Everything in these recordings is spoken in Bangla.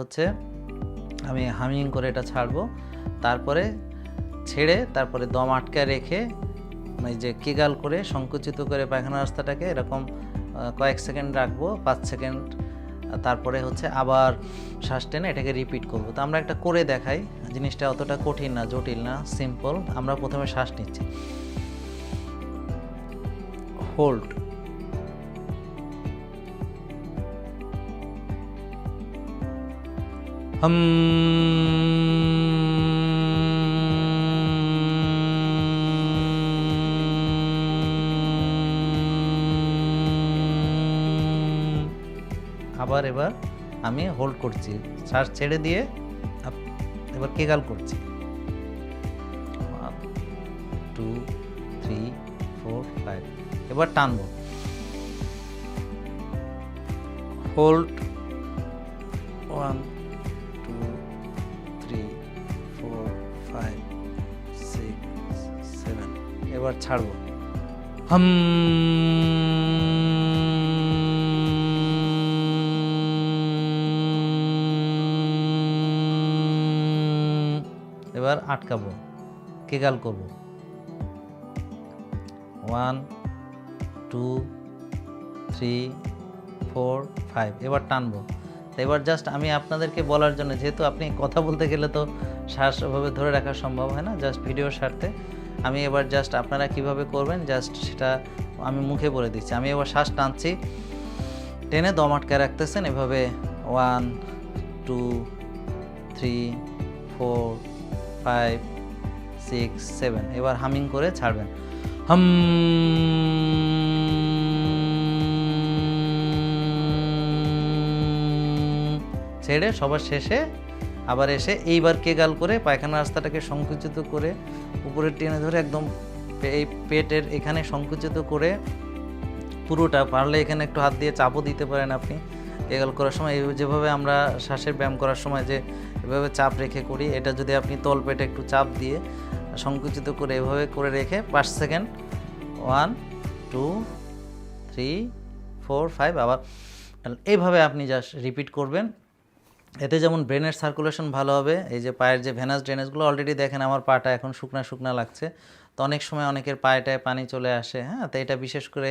হচ্ছে আমি হামিং করে এটা ছাড়বো, তারপরে ছেড়ে তারপরে দম আটকে রেখে এই যে কিগাল করে সংকুচিত করে পায়খানা রাস্তাটাকে এরকম কয়েক সেকেন্ড রাখবো, 5 সেকেন্ড, তারপরে হচ্ছে আবার শ্বাস টেনে এটাকে রিপিট করব। তো আমরা একটা করে দেখাই, জিনিসটা অতটা কঠিন না, জটিল না, সিম্পল। আমরা প্রথমে শ্বাস নিচ্ছি, হোল্ড, হাম, আবার এবার আমি হোল্ড করছি, শ্বাস ছেড়ে দিয়ে এবার কেগাল করছি, 1 2 3 4 5, এবার টানবো, হোল্ড 1 2 3 4 5 6 7, এবার ছাড়বো, হাম, এবার আটকাবো, কেগাল করব, 1 2 3 4 5, এবার টানবো। তো এবার জাস্ট আমি আপনাদেরকে বলার জন্য, যেহেতু আপনি কথা বলতে গেলে তো শ্বাস ওভাবে ধরে রাখা সম্ভব হয় না, জাস্ট ভিডিওর স্বার্থে আমি এবার জাস্ট আপনারা কিভাবে করবেন জাস্ট সেটা আমি মুখে বলে দিচ্ছি। আমি এবার শ্বাস টানছি, টেনে দম আটকায় রাখতেছেন এভাবে, 1 2 3 4 5 6 7, এবার হামিং করে ছাড়বেন, হাম, ছেড়ে সবার শেষে আবার এসে এইবার কেগাল করে পায়খানা রাস্তাটাকে সংকুচিত করে উপরে টেনে ধরে একদম এই পেটের এখানে সংকুচিত করে পুরোটা, পারলে এখানে একটু হাত দিয়ে চাপও দিতে পারেন আপনি কেগাল করার সময়। এই যেভাবে আমরা শ্বাসের ব্যায়াম করার সময় যে এভাবে চাপ রেখে করি, এটা যদি আপনি তল পেটে একটু চাপ দিয়ে সংকুচিত করে এভাবে করে রেখে 5 সেকেন্ড, 1 2 3 4 5, আবার এইভাবে আপনি জাস্ট রিপিট করবেন। এতে যেমন ব্রেনের সার্কুলেশন ভালো হবে, এই যে পায়ের যে ভেনাস ড্রেনেজগুলো, অলরেডি দেখেন আমার পাটা এখন শুকনা শুকনা লাগছে, তো অনেক সময় অনেকের পায়েটায় পানি চলে আসে, হ্যাঁ, তো এটা বিশেষ করে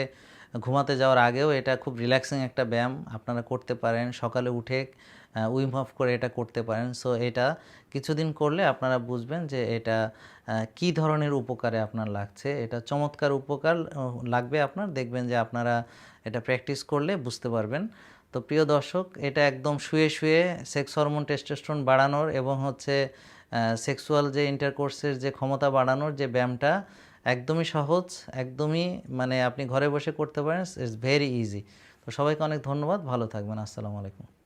ঘুমাতে যাওয়ার আগেও এটা খুব রিল্যাক্সিং একটা ব্যায়াম, আপনারা করতে পারেন, সকালে উঠে উইম অফ করে এটা করতে পারেন। সো এটা কিছুদিন করলে আপনারা বুঝবেন যে এটা কি ধরনের উপকারে আপনার লাগছে, এটা চমৎকার উপকার লাগবে আপনার, দেখবেন যে আপনারা এটা প্র্যাকটিস করলে বুঝতে পারবেন। তো প্রিয় দর্শক, এটা একদম শুয়ে শুয়ে সেক্স হরমোন টেস্টোস্টেরন বাড়ানোর এবং হচ্ছে সেক্সুয়াল যে ইন্টারকোর্সের যে ক্ষমতা বাড়ানোর যে ব্যায়ামটা, একদমই সহজ, একদমই মানে আপনি ঘরে বসে করতে পারেন, ইটস ভেরি ইজি। তো সবাইকে অনেক ধন্যবাদ, ভালো থাকবেন, আসসালামু আলাইকুম।